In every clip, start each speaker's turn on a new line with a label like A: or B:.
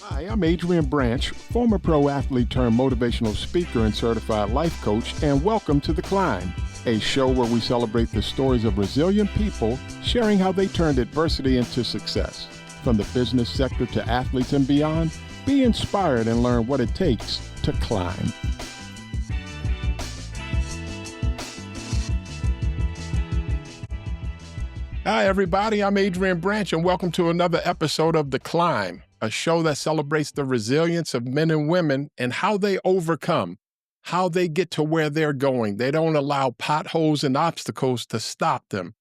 A: Hi, I'm Adrian Branch, former pro athlete turned motivational speaker and certified life coach, and welcome to The Climb, a show where we celebrate the stories of resilient people sharing how they turned adversity into success. From the business sector to athletes and beyond, be inspired and learn what it takes to climb. Hi, everybody. I'm Adrian Branch, and welcome to another episode of The Climb, a show that celebrates the resilience of men and women and how they overcome, how they get to where they're going. They don't allow potholes and obstacles to stop them.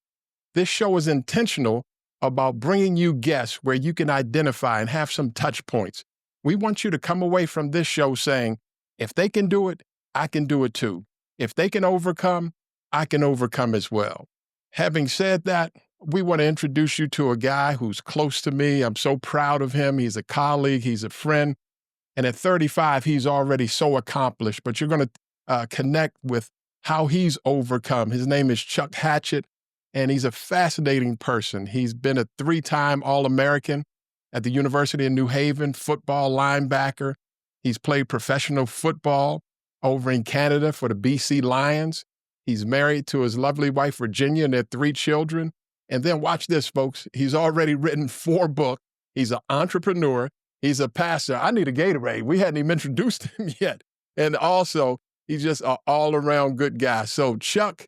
A: This show is intentional about bringing you guests where you can identify and have some touch points. We want you to come away from this show saying, if they can do it, I can do it too. If they can overcome, I can overcome as well. Having said that, we want to introduce you to a guy who's close to me. I'm so proud of him. He's a colleague. He's a friend. And at 35, he's already so accomplished. But you're going to connect with how he's overcome. His name is Chuck Hatchett, and he's a fascinating person. He's been a 3-time All-American at the University of New Haven, football linebacker. He's played professional football over in Canada for the BC Lions. He's married to his lovely wife, Virginia, and their 3 children. And then watch this, folks. He's already written 4 books. He's an entrepreneur. He's a pastor. I need a Gatorade. We hadn't even introduced him yet. And also, he's just an all-around good guy. So, Chuck,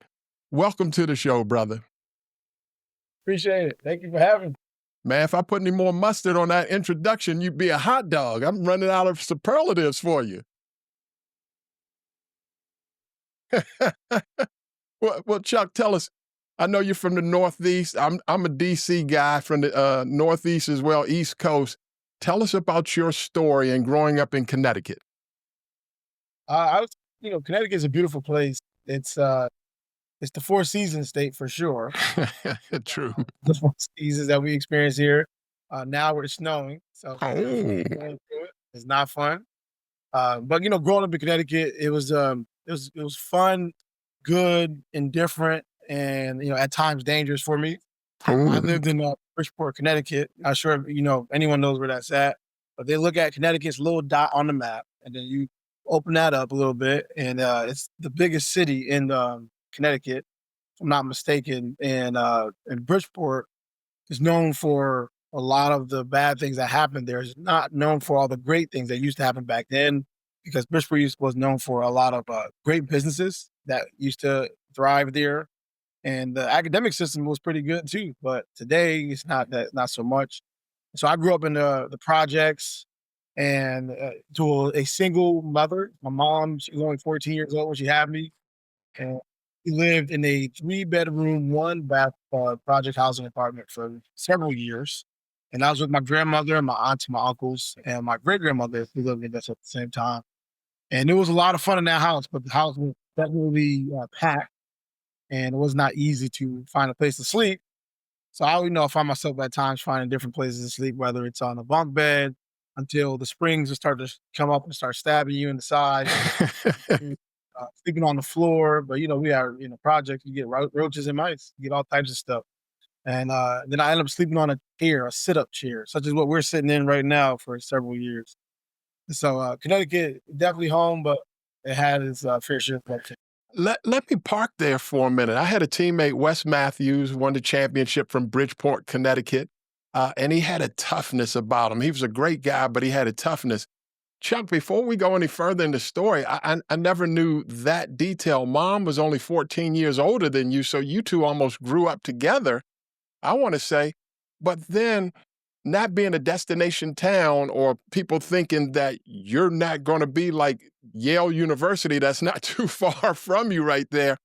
A: welcome to the show, brother.
B: Appreciate it. Thank you for having me.
A: Man, if I put any more mustard on that introduction, you'd be a hot dog. I'm running out of superlatives for you. Well, Chuck, tell us. I know you're from the Northeast. I'm a DC guy from the Northeast as well, East Coast. Tell us about your story and growing up in Connecticut.
B: Connecticut's a beautiful place. It's the 4-season state for sure.
A: True.
B: The 4 seasons that we experience here. Now we're snowing, so
A: Oh.
B: it's not fun. But growing up in Connecticut, it was fun, good, and different, and at times dangerous for me. I lived in Bridgeport, Connecticut. Not sure if anyone knows where that's at, but they look at Connecticut's little dot on the map, and then you open that up a little bit, and it's the biggest city in Connecticut, if I'm not mistaken. And Bridgeport is known for a lot of the bad things that happened there. It's not known for all the great things that used to happen back then, because Bridgeport was known for a lot of great businesses that used to thrive there. And the academic system was pretty good too, but today it's not so much. So I grew up in the projects, and to a single mother. My mom, she was only 14 years old when she had me, and we lived in a 3-bedroom, 1-bath project housing apartment for several years. And I was with my grandmother and my aunts and my uncles and my great grandmother who lived with us at the same time. And it was a lot of fun in that house, but the house was definitely packed. And it was not easy to find a place to sleep. So I find myself at times finding different places to sleep, whether it's on a bunk bed until the springs will start to come up and start stabbing you in the side, sleeping on the floor. But, we are in a project, you get roaches and mice, you get all types of stuff. And then I end up sleeping on a sit-up chair, such as what we're sitting in right now for several years. So Connecticut, definitely home, but it had its fair share of corruption.
A: Let me park there for a minute. I had a teammate, Wes Matthews, won the championship from Bridgeport, Connecticut, and he had a toughness about him. He was a great guy, but he had a toughness. Chuck, before we go any further in the story, I never knew that detail. Mom was only 14 years older than you, so you two almost grew up together, I want to say. But then not being a destination town, or people thinking that you're not going to be like Yale University, that's not too far from you right there.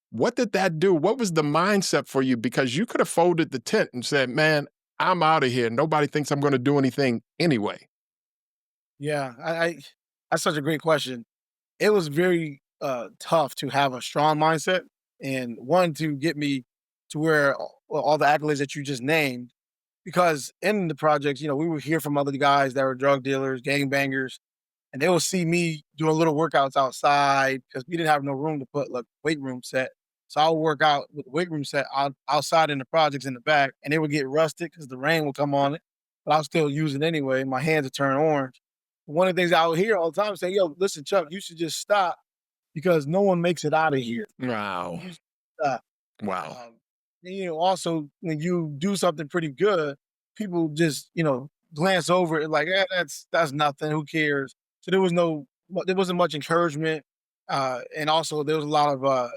A: What did that do? What was the mindset for you? Because you could have folded the tent and said, man, I'm out of here. Nobody thinks I'm going to do anything anyway.
B: Yeah, that's such a great question. It was very tough to have a strong mindset, and one, to get me to where all the accolades that you just named. Because in the projects, we would hear from other guys that were drug dealers, gangbangers, and they would see me doing little workouts outside because we didn't have no room to put like weight room set. So I would work out with the weight room set outside in the projects in the back, and it would get rusted because the rain would come on it. but I'll still use it anyway. My hands are turning orange. One of the things I would hear all the time saying, yo, listen, Chuck, you should just stop because no one makes it out of here.
A: Wow.
B: You should stop.
A: Wow.
B: Also, when you do something pretty good, people just, glance over it like, that's nothing. Who cares? So there wasn't much encouragement. And also there was a lot of,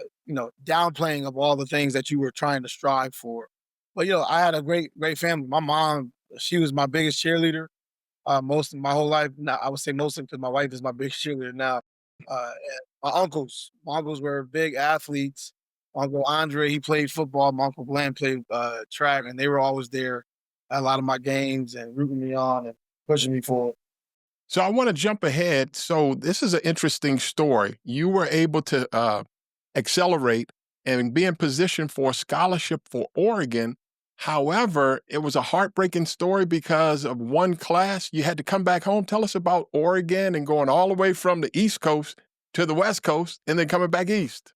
B: downplaying of all the things that you were trying to strive for. But, I had a great, great family. My mom, she was my biggest cheerleader most of my whole life. Now, I would say mostly because my wife is my biggest cheerleader now. And my uncles were big athletes. Uncle Andre, he played football. My Uncle Glenn played track, and they were always there at a lot of my games and rooting me on and pushing me forward.
A: So I want to jump ahead. So this is an interesting story. You were able to accelerate and be in position for a scholarship for Oregon. However, it was a heartbreaking story because of one class. You had to come back home. Tell us about Oregon and going all the way from the East Coast to the West Coast and then coming back east.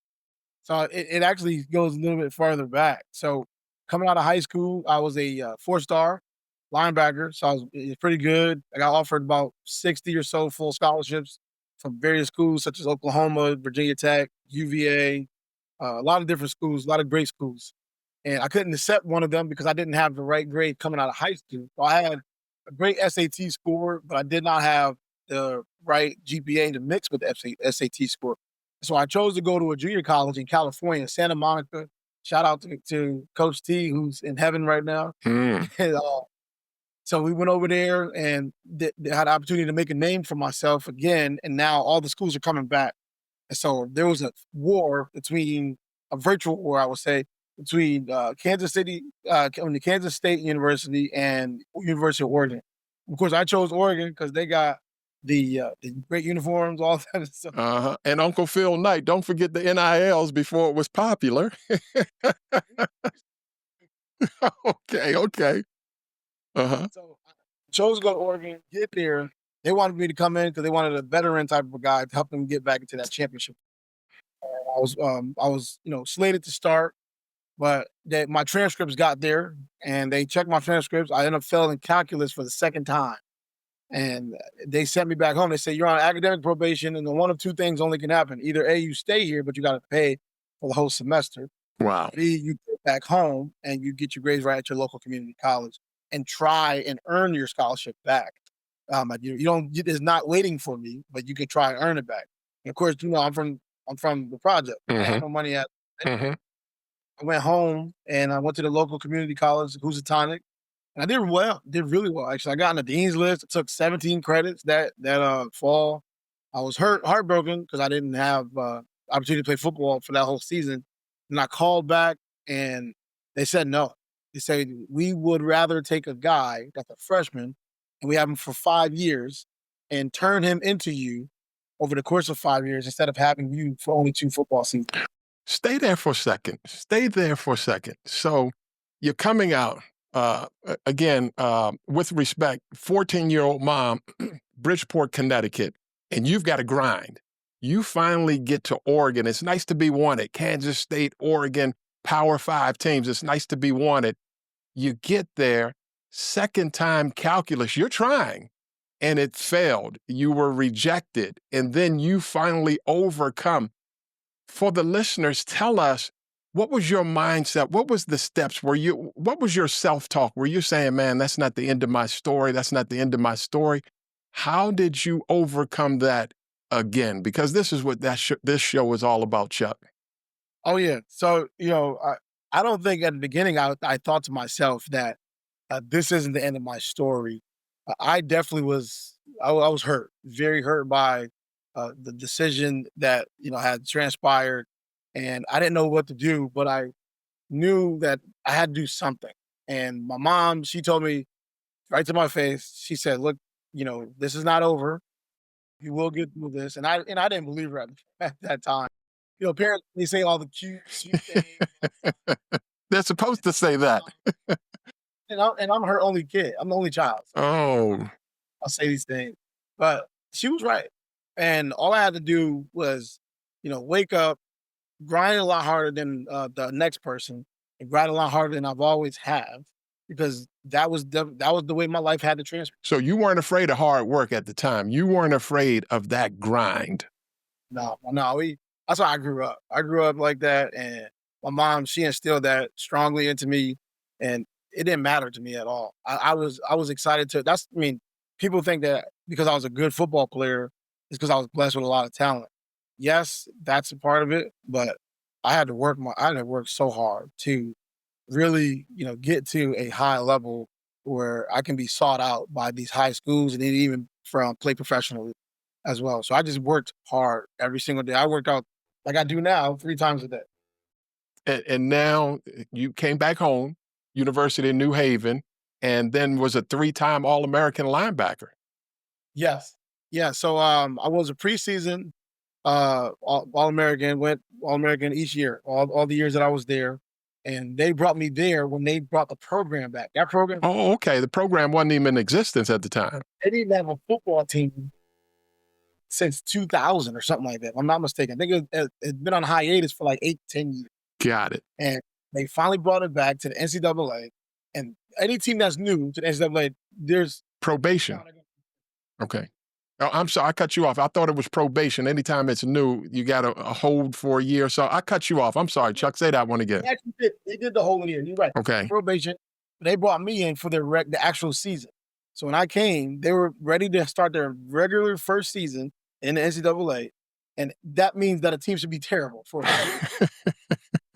B: So it actually goes a little bit farther back. So coming out of high school, I was a 4-star linebacker. So it's pretty good. I got offered about 60 or so full scholarships from various schools such as Oklahoma, Virginia Tech, UVA, a lot of different schools, a lot of great schools. And I couldn't accept one of them because I didn't have the right grade coming out of high school. So I had a great SAT score, but I did not have the right GPA to mix with the SAT score. So I chose to go to a junior college in California, Santa Monica. Shout out to Coach T, who's in heaven right now.
A: Mm.
B: And, so we went over there and had the opportunity to make a name for myself again. And now all the schools are coming back. And so there was a war between a virtual war, I would say, between Kansas City, the Kansas State University and University of Oregon. Of course, I chose Oregon because they got the great uniforms, all that stuff.
A: Uh-huh. And Uncle Phil Knight, don't forget the NILs before it was popular. Okay. Uh-huh.
B: So I chose to go to Oregon, get there. They wanted me to come in because they wanted a veteran type of guy to help them get back into that championship. And I was, slated to start, but my transcripts got there and they checked my transcripts. I ended up failing calculus for the second time. And they sent me back home. They said, you're on academic probation, and the one of two things only can happen. Either A, you stay here, but you got to pay for the whole semester.
A: Wow.
B: B, you get back home and you get your grades right at your local community college and try and earn your scholarship back. You don't. It's not waiting for me, but you can try and earn it back. And of course, I'm from the project. I had no money at.
A: Mm-hmm.
B: I went home and I went to the local community college, Housatonic, and I did well. Did really well actually. I got on the dean's list. I took 17 credits that fall. I was heartbroken because I didn't have opportunity to play football for that whole season. And I called back and they said no. They said we would rather take a guy that's a freshman and we have him for 5 years and turn him into you over the course of 5 years instead of having you for only 2 football seasons.
A: Stay there for a second. So you're coming out, again, with respect, 14-year-old mom, Bridgeport, Connecticut, and you've got to grind. You finally get to Oregon. It's nice to be wanted. Kansas State, Oregon, Power 5 teams. It's nice to be wanted. You get there, second time calculus, you're trying, and it failed. You were rejected, and then you finally overcome. For the listeners, tell us, what was your mindset? What was the steps? What was your self-talk? Were you saying, man, that's not the end of my story. That's not the end of my story. How did you overcome that again? Because this is what this show is all about, Chuck.
B: Oh yeah. So, I don't think at the beginning I thought to myself that this isn't the end of my story. I definitely was. I was hurt, very hurt by the decision that had transpired, and I didn't know what to do, but I knew that I had to do something. And my mom, she told me right to my face. She said, "Look, this is not over. You will get through this." And I didn't believe her at that time. Parents, they say all the cute things.
A: They're supposed to say that.
B: And I'm her only kid. I'm the only child. So
A: Oh.
B: I'll say these things. But she was right. And all I had to do was, wake up, grind a lot harder than the next person, and grind a lot harder than I've always have. because that was the way my life had to transfer.
A: So you weren't afraid of hard work at the time. You weren't afraid of that grind.
B: No, that's how I grew up. I grew up like that, and my mom, she instilled that strongly into me, and it didn't matter to me at all. I was excited to. People think that because I was a good football player, it's because I was blessed with a lot of talent. Yes, that's a part of it, but I had to work so hard to really, get to a high level where I can be sought out by these high schools and then even from play professionally as well. So I just worked hard every single day. I worked out like I do now 3 times a day.
A: And now you came back home, University of New Haven, and then was a 3-time All-American linebacker.
B: Yes. Yeah. So I was a preseason All-American, went All-American each year, all the years that I was there. And they brought me there when they brought the program back. That program,
A: Oh, okay. The program wasn't even in existence at the time.
B: they didn't have a football team since 2000 or something like that. If I'm not mistaken. I think it's been on hiatus for like 8 to 10 years.
A: Got it.
B: And they finally brought it back to the NCAA. And any team that's new to the NCAA, there's
A: Probation. Okay. Oh, I'm sorry, I cut you off. I thought it was probation. Anytime it's new, you got a hold for a year. So I cut you off. I'm sorry, Chuck. Say that one again.
B: They actually did. They did the whole year. You're right.
A: Okay.
B: Probation. They brought me in for the actual season. So when I came, they were ready to start their regular first season in the NCAA. And that means that a team should be terrible for it.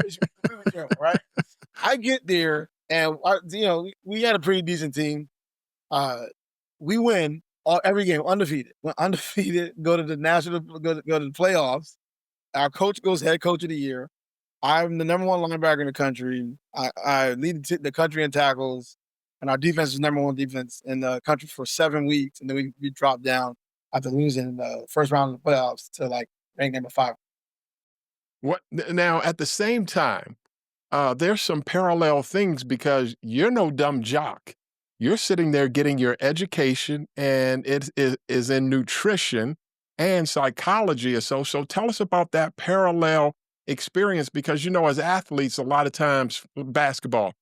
B: It should be completely terrible, right? I get there, and we had a pretty decent team. We win every game, undefeated. We're undefeated. Go to the playoffs. Our coach goes head coach of the year. I'm the number 1 linebacker in the country. I lead the country in tackles, and our defense is number 1 defense in the country for 7 weeks, and then we dropped down after losing the first round of the playoffs to like rank number 5.
A: What now? At the same time, there's some parallel things because you're no dumb jock. You're sitting there getting your education, and it is in nutrition and psychology or so. So tell us about that parallel experience because, as athletes, a lot of times basketball,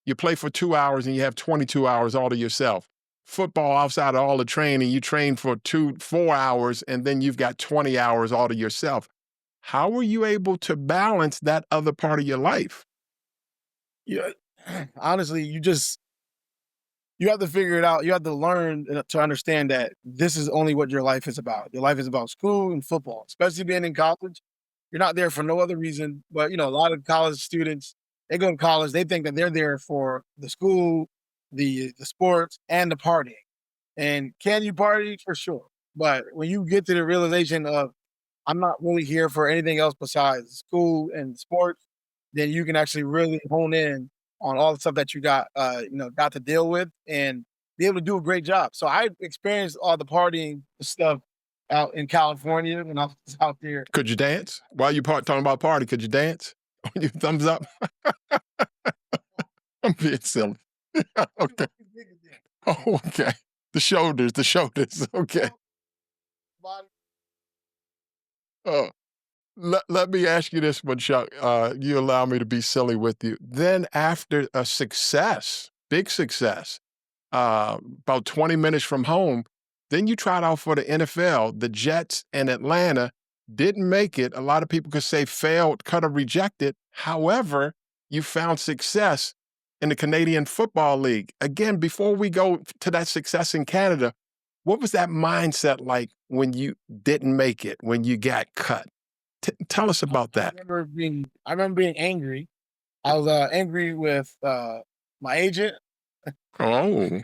A: you play for 2 hours and you have 22 hours all to yourself. Football, outside of all the training, you train for 4 hours and then you've got 20 hours all to yourself. How were you able to balance that other part of your life?
B: Yeah, honestly, you have to figure it out. You have to learn to understand that this is only what your life is about. Your life is about school and football, especially being in college. You're not there for no other reason. But, a lot of college students, they go to college, they think that they're there for the school, the sports, and the partying. And can you party? For sure. But when you get to the realization of, I'm not really here for anything else besides school and sports, then you can actually really hone in on all the stuff that you got to deal with and be able to do a great job. So I experienced all the partying stuff out in California when I was out there.
A: Could you dance? While you talking about party, could you dance? On your thumbs up? I'm being silly. Okay. Oh, okay. The shoulders. Okay. Oh, let me ask you this one, Chuck. You allow me to be silly with you. Then after a success, big success, about 20 minutes from home, then you tried out for the NFL. The Jets and Atlanta didn't make it. A lot of people could say failed, cut or rejected. However, you found success in the Canadian Football League. Again, before we go to that success in Canada, what was that mindset like when you didn't make it, when you got cut? Tell us about that.
B: I remember being angry. I was angry with my agent.
A: Oh.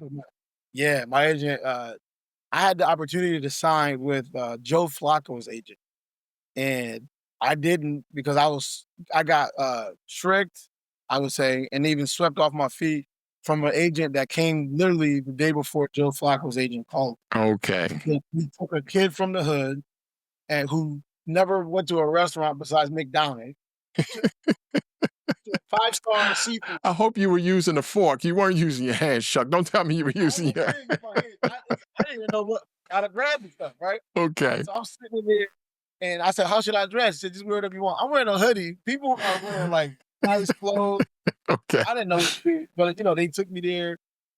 B: Yeah, my agent. I had the opportunity to sign with Joe Flacco's agent, and I didn't because I got tricked, I would say, and even swept off my feet from an agent that came literally the day before Joe Flacco's agent called.
A: Okay.
B: He took a kid from the hood and who never went to a restaurant besides McDonald's. 5-star seafood.
A: I hope you were using a fork. You weren't using your hands, Chuck. Don't tell me you were using your hands.
B: I didn't even know how to grab the stuff, right?
A: Okay.
B: So I'm sitting there and I said, how should I dress? He said, just wear whatever you want. I'm wearing a hoodie. People are wearing like Nice clothes.
A: Okay.
B: I didn't know shit, but they took me there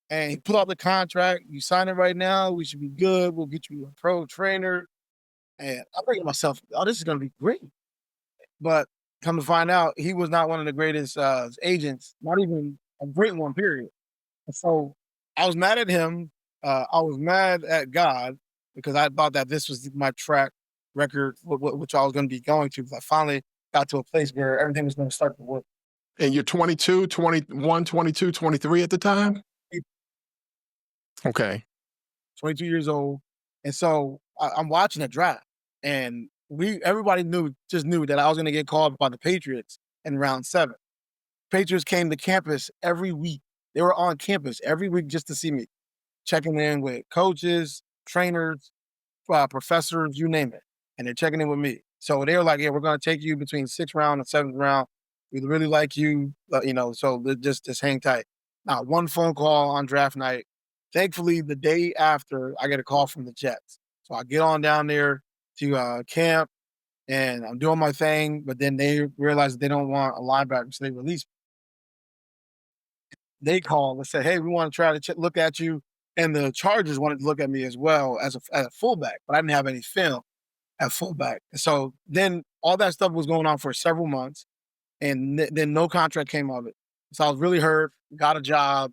B: and he put out the contract. You sign it right now. We should be good. We'll get you a pro trainer. And I'm thinking to myself, oh, this is gonna be great. But come to find out, he was not one of the greatest agents, not even a great one, period. And so I was mad at him. I was mad at God because I thought that this was my track record, which I was going to be going to. Because I finally got to a place where everything was going to start to work.
A: And you're 22, 21, 22, 23 at the time? Okay.
B: 22 years old. And so I'm watching the draft. And everybody knew that I was going to get called by the Patriots in round 7. Patriots came to campus every week. They were on campus every week just to see me, checking in with coaches, trainers, professors, you name it. And they're checking in with me. So they were like, yeah, we're going to take you between 6th round and 7th round. We really like you, so just hang tight. Now, one phone call on draft night. Thankfully, the day after, I get a call from the Jets. So I get on down there to camp, and I'm doing my thing, but then they realize that they don't want a linebacker, so they release me. They called and said, hey, we want to try to look at you. And the Chargers wanted to look at me as well as a fullback, but I didn't have any film at fullback. So then all that stuff was going on for several months, and then no contract came of it. So I was really hurt, got a job,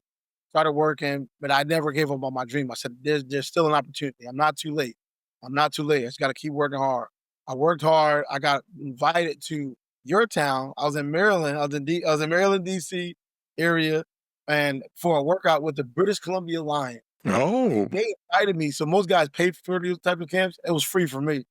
B: started working, but I never gave up on my dream. I said, there's still an opportunity. I'm not too late. I just got to keep working hard. I worked hard. I got invited to your town. I was in Maryland. I was in Maryland, D.C. area, and for a workout with the British Columbia Lions.
A: Oh.
B: They invited me. So most guys pay for these type of camps. It was free for me.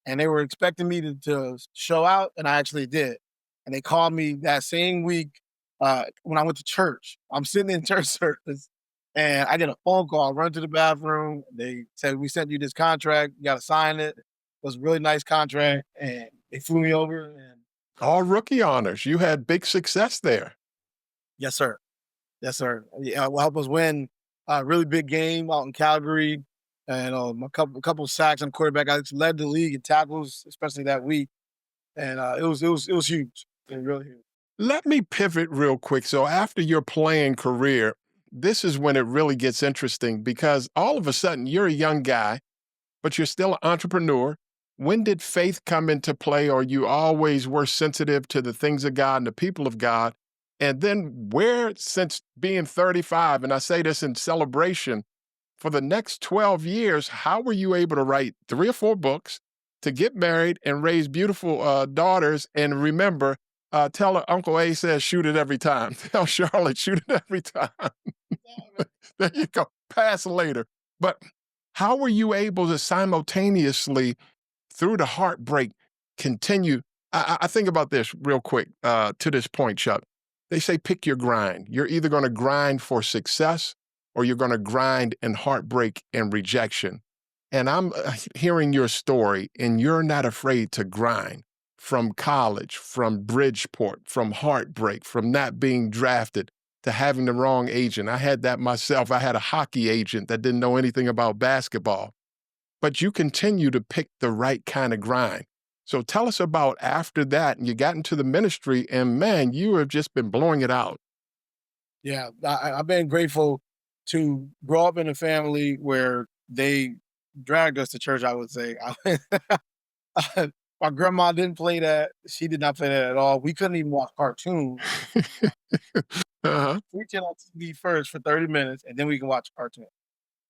B: And they were expecting me to show out, and I actually did. And they called me that same week when I went to church. I'm sitting in church service, and I get a phone call, run to the bathroom. They said, we sent you this contract. You got to sign it. It was a really nice contract, and they flew me over. And
A: all rookie honors. You had big success there.
B: Yes, sir. Yes, sir. Yeah, helped us win a really big game out in Calgary, and a couple sacks on quarterback. I led the league in tackles, especially that week, and it was huge. It was really huge.
A: Let me pivot real quick. So after your playing career, this is when it really gets interesting because all of a sudden you're a young guy, but you're still an entrepreneur. When did faith come into play, or you always were sensitive to the things of God and the people of God? And then where, since being 35, and I say this in celebration, for the next 12 years, how were you able to write 3 or 4 books, to get married and raise beautiful daughters? And remember, tell her Uncle A says, shoot it every time. Tell Charlotte, shoot it every time. There you go. Pass later. But how were you able to simultaneously, through the heartbreak, continue? I think about this real quick to this point, Chuck. They say pick your grind. You're either going to grind for success or you're going to grind in heartbreak and rejection. And I'm hearing your story, and you're not afraid to grind from college, from Bridgeport, from heartbreak, from not being drafted, to having the wrong agent. I had that myself. I had a hockey agent that didn't know anything about basketball. But you continue to pick the right kind of grind. So tell us about after that, and you got into the ministry, and man, you have just been blowing it out.
B: Yeah, I've been grateful to grow up in a family where they dragged us to church, I would say. My grandma didn't play that. She did not play that at all. We couldn't even watch cartoons.
A: Uh-huh.
B: Preaching on TV first for 30 minutes, and then we can watch a cartoon.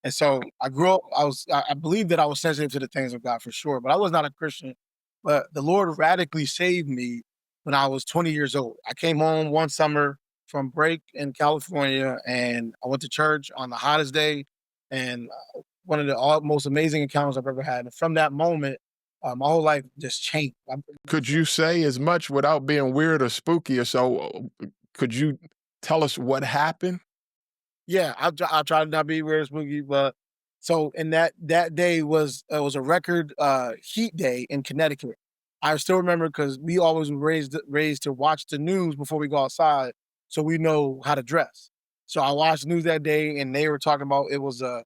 B: And so I grew up, I believe that I was sensitive to the things of God for sure, but I was not a Christian. But the Lord radically saved me when I was 20 years old. I came home one summer from break in California, and I went to church on the hottest day, and one of the most amazing encounters I've ever had. And from that moment, my whole life just changed.
A: Could you say as much without being weird or spooky or so? Could you tell us what happened?
B: Yeah, I'll try to not be weird or spooky, but so and that day was a record heat day in Connecticut. I still remember because we always were raised to watch the news before we go outside, so we know how to dress. So I watched the news that day, and they were talking about it was a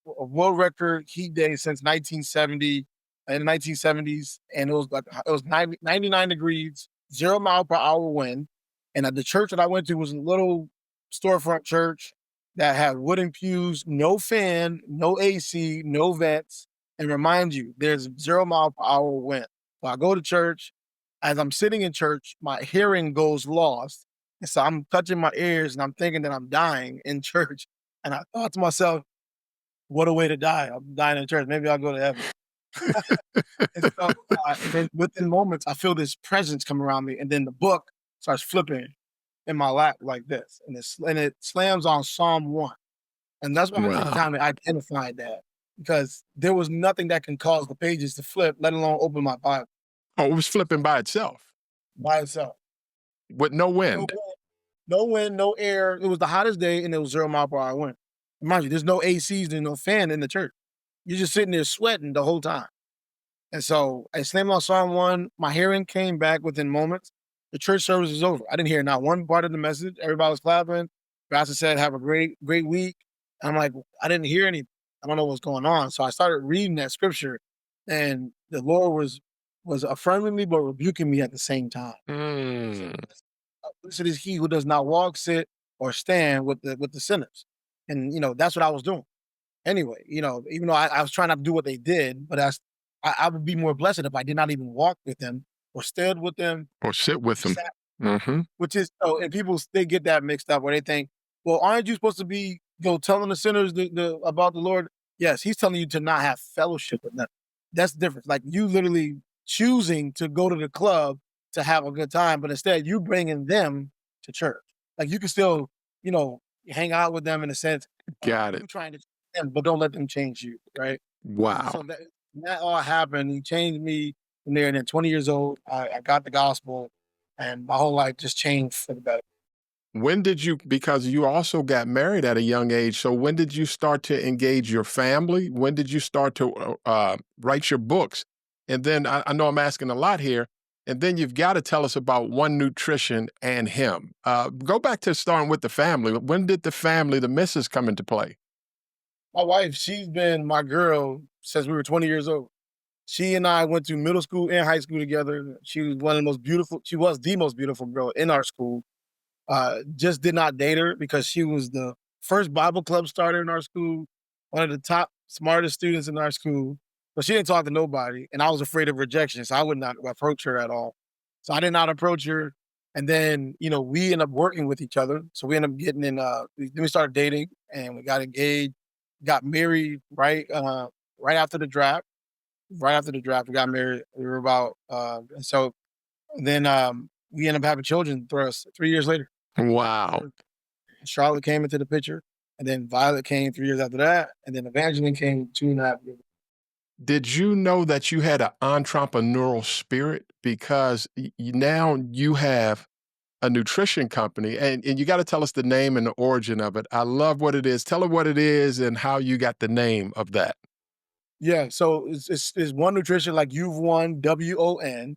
B: world record heat day since 1970 in the 1970s, and it was 99 degrees, 0 mile per hour wind, And the church that I went to was a little storefront church that had wooden pews, no fan, no AC, no vents. And remind you, there's 0 mile per hour wind. So I go to church. As I'm sitting in church, my hearing goes lost. And so I'm touching my ears and I'm thinking that I'm dying in church. And I thought to myself, what a way to die. I'm dying in church. Maybe I'll go to heaven. And so and then within moments, I feel this presence come around me. And then the book starts flipping in my lap like this. And it slams on Psalm 1. And that's why I take the
A: Wow.
B: time to identify that. Because there was nothing that can cause the pages to flip, let alone open my Bible
A: Oh, it was flipping by itself
B: by itself.
A: with no
B: No
A: wind.
B: wind, no wind, no air. It was the hottest day and it was 0 mile per hour wind. Mind you, there's no ACs, there's no fan in the church. You're just sitting there sweating the whole time. And so I slammed on Psalm 1. My hearing came back within moments. The church service was over. I didn't hear not one part of the message. Everybody was clapping. Pastor said, have a great week. And I'm like, I didn't hear anything. I don't know what's going on. So I started reading that scripture and the Lord was affirming me, but rebuking me at the same time.
A: Mm.
B: Blessed is he who does not walk, sit, or stand with the sinners. And, that's what I was doing. Anyway, even though I was trying not to do what they did, but I would be more blessed if I did not even walk with them or stood with them
A: Or sit with them.
B: sat,
A: Mm-hmm.
B: which is, and people, they get that mixed up where they think, well, aren't you supposed to be telling the sinners about the Lord? Yes, he's telling you to not have fellowship with them. That's the difference. Like you literally choosing to go to the club to have a good time, but instead you bringing them to church. Like you can still, hang out with them in a sense.
A: Got it.
B: You trying to change them, but don't let them change you, right?
A: Wow.
B: So that all happened. He changed me from there. And then 20 years old, I got the gospel, and my whole life just changed for the better.
A: When did you, because you also got married at a young age, so when did you start to engage your family? When did you start to write your books? And then I know I'm asking a lot here, and then you've got to tell us about One Nutrition and him. Go back to starting with the family. When did the family, the missus, come into play?
B: My wife, she's been my girl since we were 20 years old. She and I went to middle school and high school together. She was she was the most beautiful girl in our school. Just did not date her because she was the first Bible club starter in our school, one of the top smartest students in our school. But she didn't talk to nobody, and I was afraid of rejection, so I would not approach her at all. So I did not approach her. And then, we ended up working with each other. So we ended up getting in, then we started dating and we got engaged, got married right after the draft. Right after the draft, we got married. We were about, and so then we ended up having children for us 3 years later.
A: Wow.
B: Charlotte came into the picture, and then Violet came 3 years after that, and then Evangeline came 2.5 years.
A: Did you know that you had an entrepreneurial spirit? Because now you have a nutrition company, and you got to tell us the name and the origin of it. I love what it is. Tell her what it is and how you got the name of that.
B: Yeah, so it's One Nutrition, like you've won, WON,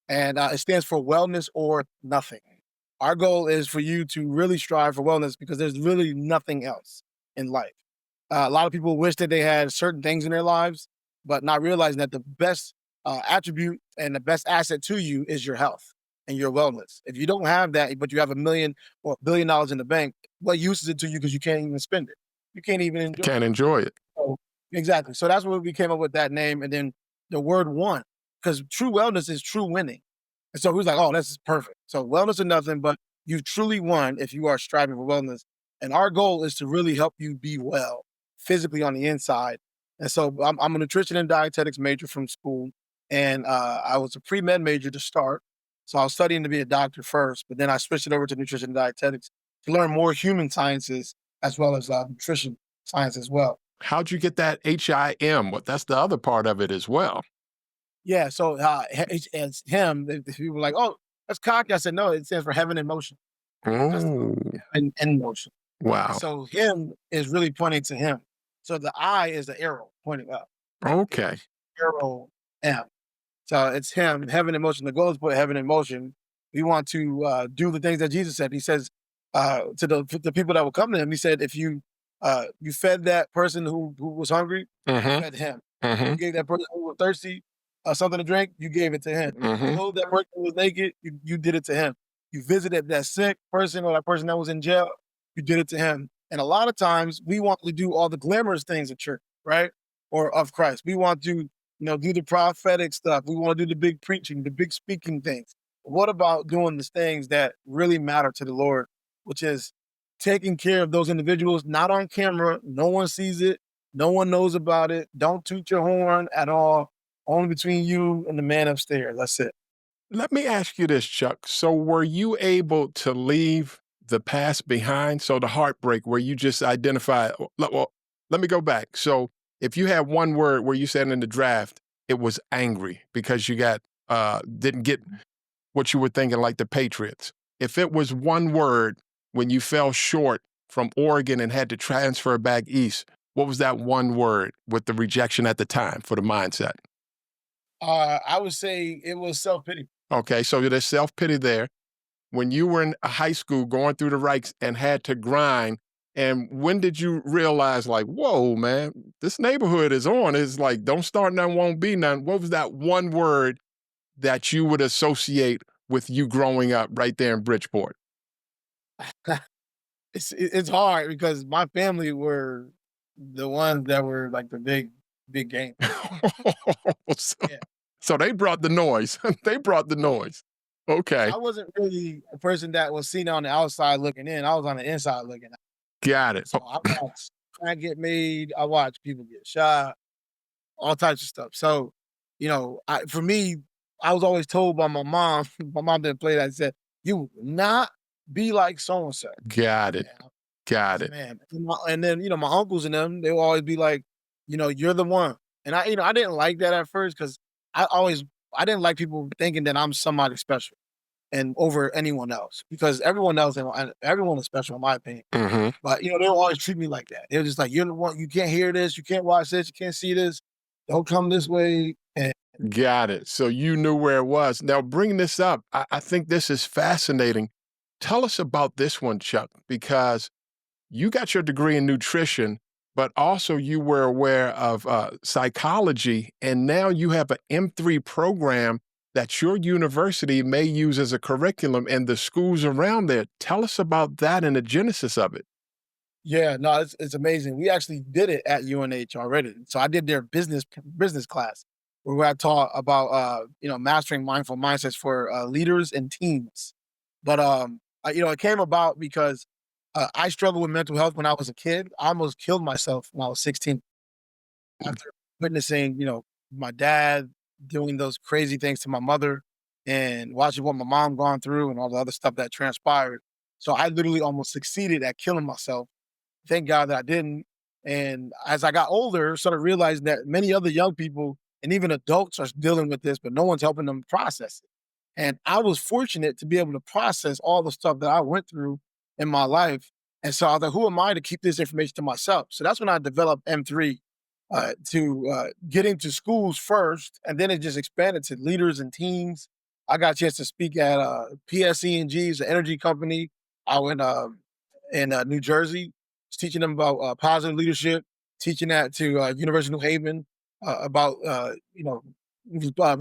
B: and it stands for wellness or nothing. Our goal is for you to really strive for wellness because there's really nothing else in life. A lot of people wish that they had certain things in their lives, but not realizing that the best attribute and the best asset to you is your health and your wellness. If you don't have that, but you have $1 million or $1 billion in the bank, what use is it to you because you can't even spend it? You can't even enjoy it.
A: Can't enjoy it.
B: So, exactly. So that's where we came up with that name. And then the word one, because true wellness is true winning. And so he was like, oh, this is perfect. So wellness or nothing, but you've truly won if you are striving for wellness. And our goal is to really help you be well physically on the inside. And so I'm a nutrition and dietetics major from school. And I was a pre-med major to start. So I was studying to be a doctor first, but then I switched it over to nutrition and dietetics to learn more human sciences as well as nutrition science as well.
A: How'd you get that HIM? That's the other part of it as well.
B: Yeah, so it's him. People were like, oh, that's cocky. I said, no, it stands for heaven in motion.
A: Oh,
B: In motion.
A: wow.
B: So him is really pointing to him. So the I is the arrow pointing up.
A: Okay.
B: Arrow M. So it's him, heaven in motion. The goal is to put heaven in motion. We want to do the things that Jesus said. He says to the people that will come to him, he said, if you fed that person who was hungry, you fed him. You gave that person who was thirsty something to drink, you gave it to him. You told that person who was naked, you did it to him. You visited that sick person or that person that was in jail. You did it to him. And a lot of times we want to do all the glamorous things at church, right? Or of Christ. We want to, do the prophetic stuff. We want to do the big preaching, the big speaking things. What about doing the things that really matter to the Lord, which is taking care of those individuals, not on camera. No one sees it. No one knows about it. Don't toot your horn at all. Only between you and the man upstairs. That's it.
A: Let me ask you this, Chuck. So were you able to leave the past behind? So the heartbreak where you just identify, well, let me go back. So if you had one word where you said in the draft, it was angry because you didn't get what you were thinking like the Patriots. If it was one word when you fell short from Oregon and had to transfer back east, what was that one word with the rejection at the time for the mindset?
B: I would say it was self-pity.
A: Okay, so there's self-pity there. When you were in high school going through the ranks and had to grind, and when did you realize like, whoa, man, this neighborhood is on? It's like, don't start none, won't be none. What was that one word that you would associate with you growing up right there in Bridgeport?
B: It's hard because my family were the ones that were like the big game.
A: so,
B: Yeah.
A: so they brought the noise. They brought the noise. Okay.
B: I wasn't really a person that was seen on the outside looking in. I was on the inside looking out.
A: Got it.
B: So I watched trying get made. I watched people get shot, all types of stuff. So, for me, I was always told by my mom, my mom didn't play that, said, you will not be like so and so.
A: Got it. Got it.
B: Man. And then, my uncles and them, they will always be like, you're the one. And I didn't like that at first because I didn't like people thinking that I'm somebody special and over anyone else because everyone is special in my opinion.
A: Mm-hmm.
B: But they don't always treat me like that. They're just like, you're the one, you can't hear this, you can't watch this, you can't see this, don't come this way. And
A: Got it. So you knew where it was. Now, bring this up. I think this is fascinating. Tell us about this one, Chuck, because you got your degree in nutrition, but also you were aware of psychology, and now you have an M3 program that your university may use as a curriculum and the schools around there. Tell us about that and the genesis of it.
B: yeah, no, it's amazing. We actually did it at UNH already. So I did their business class where I taught about mastering mindful mindsets for leaders and teams. But it came about because I struggled with mental health when I was a kid. I almost killed myself when I was 16 after witnessing, my dad doing those crazy things to my mother and watching what my mom gone through and all the other stuff that transpired. So I literally almost succeeded at killing myself. Thank God that I didn't. And as I got older, started realizing that many other young people and even adults are dealing with this, but no one's helping them process it. And I was fortunate to be able to process all the stuff that I went through in my life. And so I was like, who am I to keep this information to myself? So that's when I developed M3 to get into schools first. And then it just expanded to leaders and teams. I got a chance to speak at PSE&G's, an energy company. I went in New Jersey, teaching them about positive leadership, teaching that to University of New Haven about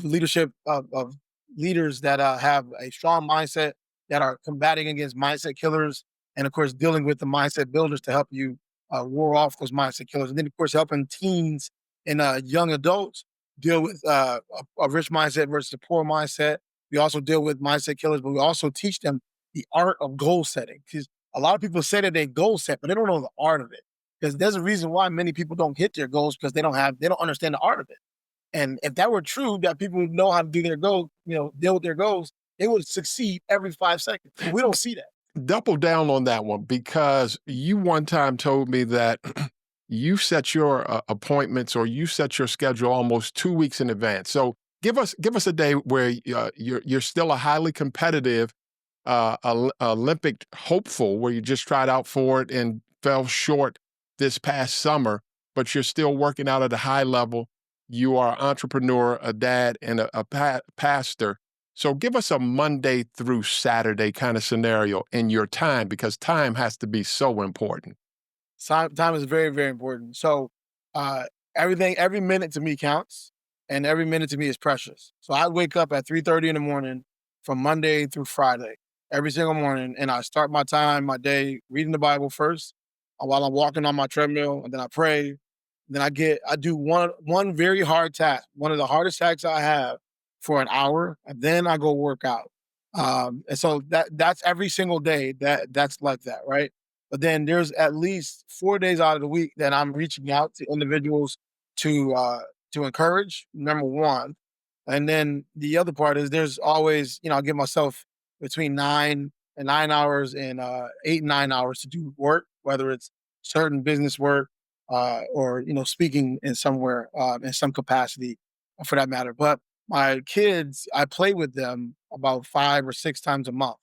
B: leadership of leaders that have a strong mindset that are combating against mindset killers, and of course dealing with the mindset builders to help you war off those mindset killers, and then of course helping teens and young adults deal with a rich mindset versus a poor mindset. We also deal with mindset killers, but we also teach them the art of goal setting, because a lot of people say that they goal set, but they don't know the art of it. Because there's a reason why many people don't hit their goals because they don't understand the art of it. And if that were true, that people know how to do their goals, deal with their goals, they would succeed every 5 seconds. We don't see that.
A: Double down on that one because you one time told me that you set your appointments or you set your schedule almost 2 weeks in advance. So give us a day where you're still a highly competitive Olympic hopeful, where you just tried out for it and fell short this past summer, but you're still working out at a high level. You are an entrepreneur, a dad, and a pastor. So give us a Monday through Saturday kind of scenario in your time, because time has to be so important.
B: Time is very, very important. So every minute to me counts, and every minute to me is precious. So I wake up at 3:30 in the morning from Monday through Friday. every single morning, and I start my day reading the Bible first while I'm walking on my treadmill, and then I pray. Then I do one very hard task, one of the hardest tasks I have for an hour, and then I go work out. And so that's every single day that's like that, right? But then there's at least 4 days out of the week that I'm reaching out to individuals to to encourage. Number one, and then the other part is there's always, I give myself between 9 and 9 hours and 8 and 9 hours to do work, whether it's certain business work or speaking in somewhere in some capacity for that matter. But my kids, I play with them about 5 or 6 times a month,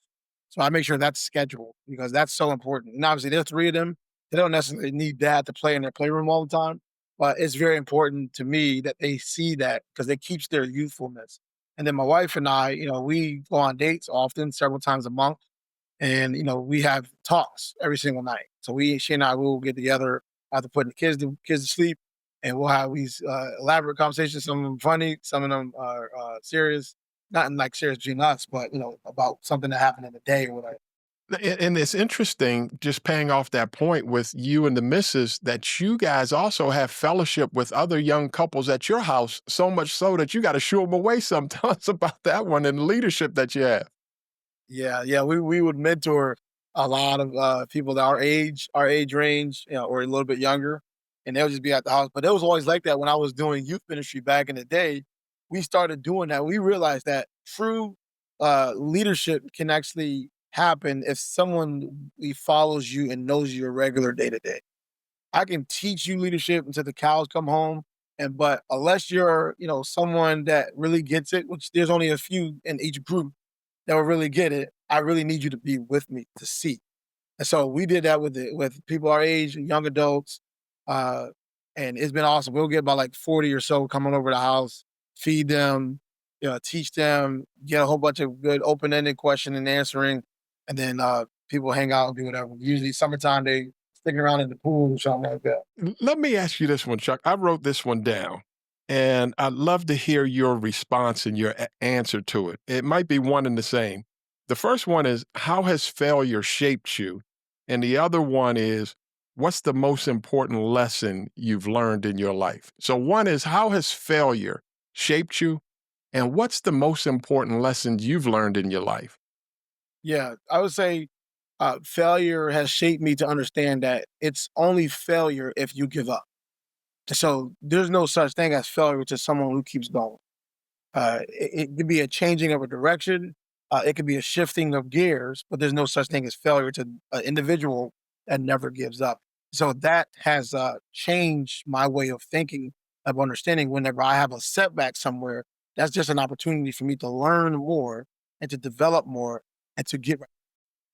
B: so I make sure that's scheduled because that's so important. And obviously, there's three of them; they don't necessarily need dad to play in their playroom all the time. But it's very important to me that they see that because it keeps their youthfulness. And then my wife and I, we go on dates often, several times a month, and we have talks every single night. So she and I will get together after putting the kids to sleep, and we'll have these elaborate conversations. Some of them funny, some of them are serious, not in like serious between us, but about something that happened in the day or whatever.
A: And it's interesting, just paying off that point with you and the missus, that you guys also have fellowship with other young couples at your house, so much so that you got to shoo them away sometimes about that one and the leadership that you have.
B: Yeah, yeah, we would mentor a lot of people that our age range, or a little bit younger, and they'll just be at the house. But it was always like that when I was doing youth ministry back in the day. We started doing that. We realized that true leadership can actually happen if someone follows you and knows your regular day to day. I can teach you leadership until the cows come home, but unless you're someone that really gets it, which there's only a few in each group that will really get it, I really need you to be with me to see. And so we did that with people our age, young adults, uh, and it's been awesome. We'll get about like 40 or so coming over the house, feed them, teach them, get a whole bunch of good open-ended question and answering, and then people hang out and do whatever. Usually summertime they sticking around in the pool or something like that.
A: Let me ask you this one, Chuck. I wrote this one down, and I'd love to hear your response and your answer to it. It might be one and the same. The first one is, how has failure shaped you? And the other one is, what's the most important lesson you've learned in your life? So one is, how has failure shaped you? And what's the most important lesson you've learned in your life?
B: Yeah, I would say failure has shaped me to understand that it's only failure if you give up. So there's no such thing as failure to someone who keeps going. It could be a changing of a direction. It could be a shifting of gears, but there's no such thing as failure to an individual that never gives up. So that has changed my way of thinking, of understanding. Whenever I have a setback somewhere, that's just an opportunity for me to learn more and to develop more and to get.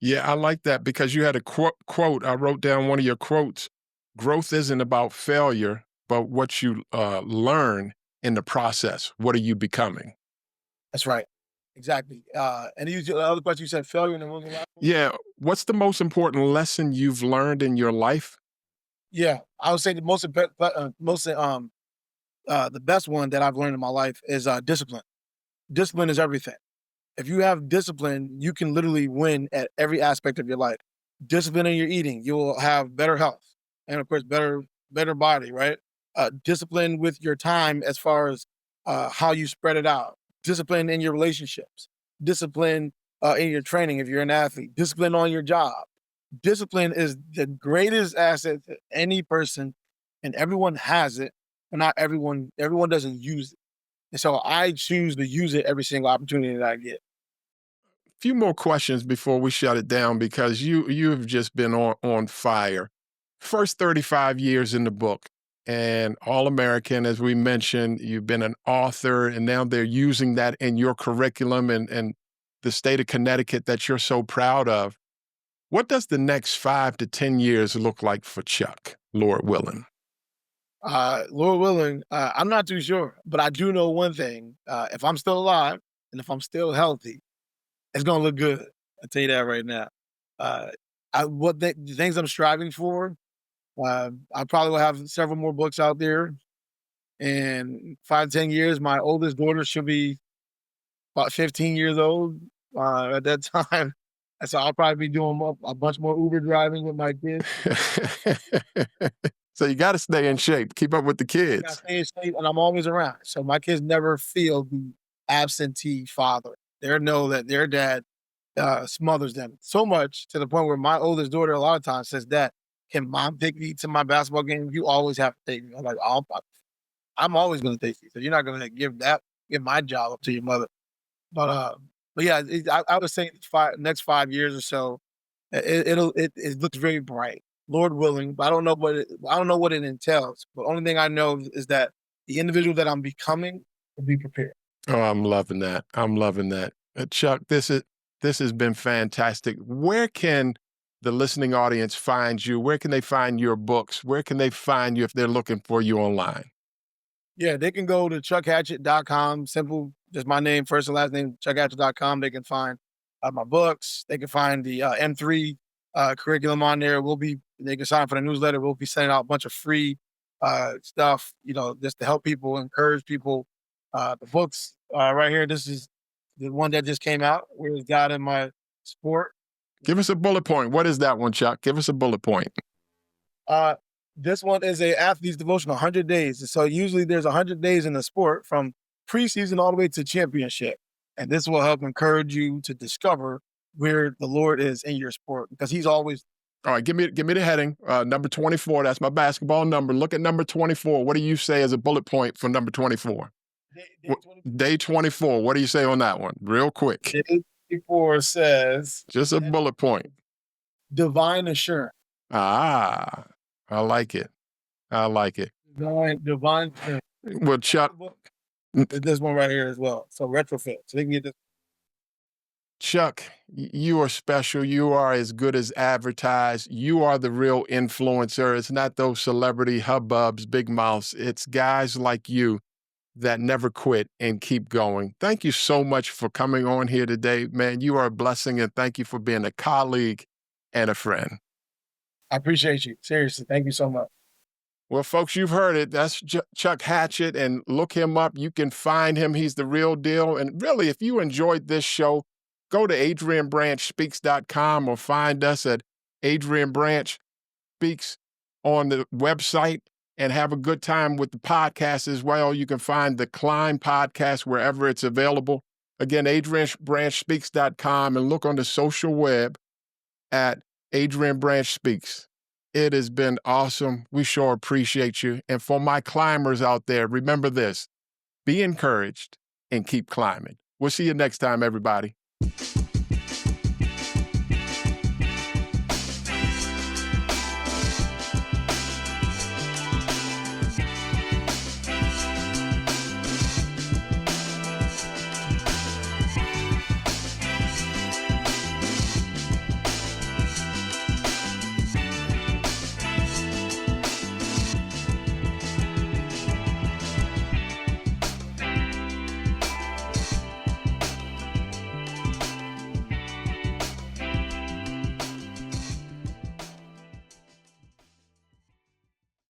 A: Yeah, I like that because you had a quote. I wrote down one of your quotes. Growth isn't about failure, but what you learn in the process. What are you becoming?
B: That's right. Exactly. And the other question you said failure and then what was the last one?
A: Yeah. What's the most important lesson you've learned in your life?
B: Yeah, I would say the the best one that I've learned in my life is discipline. Discipline is everything. If you have discipline, you can literally win at every aspect of your life. Discipline in your eating, you will have better health, and of course, better body. Right? Discipline with your time as far as how you spread it out. Discipline in your relationships. Discipline in your training if you're an athlete. Discipline on your job. Discipline is the greatest asset to any person, and everyone has it, but not everyone doesn't use it. And so I choose to use it every single opportunity that I get.
A: Few more questions before we shut it down because you have just been on fire. First 35 years in the book and All American, as we mentioned, you've been an author, and now they're using that in your curriculum and the state of Connecticut that you're so proud of. What does the next 5 to 10 years look like for Chuck, Lord willing?
B: Lord willing, I'm not too sure, but I do know one thing: if I'm still alive and if I'm still healthy, it's gonna look good. I'll tell you that right now. Uh, the things I'm striving for, I probably will have several more books out there. In 5 to 10 years, my oldest daughter should be about 15 years old at that time. And so I'll probably be doing a bunch more Uber driving with my kids.
A: So you got to stay in shape, keep up with the
B: I gotta
A: kids.
B: stay in shape, and I'm always around. So my kids never feel the absentee father. They know that their dad smothers them so much to the point where my oldest daughter a lot of times says, "Dad, can mom take me to my basketball game? You always have to take me." I'm like, I'm always going to take you. So you're not going to give my job up to your mother. But yeah, I would say next 5 years or so, it looks very bright, Lord willing. But I don't know what it entails. But only thing I know is that the individual that I'm becoming will be prepared.
A: Oh, I'm loving that. I'm loving that. Chuck, this has been fantastic. Where can the listening audience find you? Where can they find your books? Where can they find you if they're looking for you online?
B: Yeah, they can go to chuckhatchett.com. Simple, just my name, first and last name, chuckhatchett.com. They can find my books. They can find the M3 curriculum on there. They can sign for the newsletter. We'll be sending out a bunch of free stuff, just to help people, encourage people. The books right here, this is the one that just came out, Where is God in My Sport?
A: Give us a bullet point. What is that one, Chuck? Give us a bullet point.
B: This one is a athlete's devotion, 100 days. So usually there's 100 days in the sport from preseason all the way to championship. And this will help encourage you to discover where the Lord is in your sport, because he's always.
A: All right, give me the heading. Number 24, that's my basketball number. Look at number 24. What do you say as a bullet point for number 24? Day 24. What do you say on that one? Real quick.
B: Day 24 says.
A: Just a bullet point.
B: Divine assurance.
A: Ah, I like it. I like it.
B: Divine.
A: Well, Chuck.
B: This one right here as well. So retrofit. So they can get this.
A: Chuck, you are special. You are as good as advertised. You are the real influencer. It's not those celebrity hubbubs, big mouths. It's guys like you that never quit and keep going. Thank you so much for coming on here today, man. You are a blessing, and thank you for being a colleague and a friend.
B: I appreciate you. Seriously. Thank you so much.
A: Well, folks, you've heard it. That's Chuck Hatchett, and look him up. You can find him. He's the real deal. And really, if you enjoyed this show, go to adrianbranchspeaks.com or find us at Adrian Branch Speaks on the website and have a good time with the podcast as well. You can find the Climb podcast wherever it's available. Again, adrianbranchspeaks.com, and look on the social web at Adrian Branch Speaks. It has been awesome. We sure appreciate you. And for my climbers out there, remember this: be encouraged and keep climbing. We'll see you next time, everybody.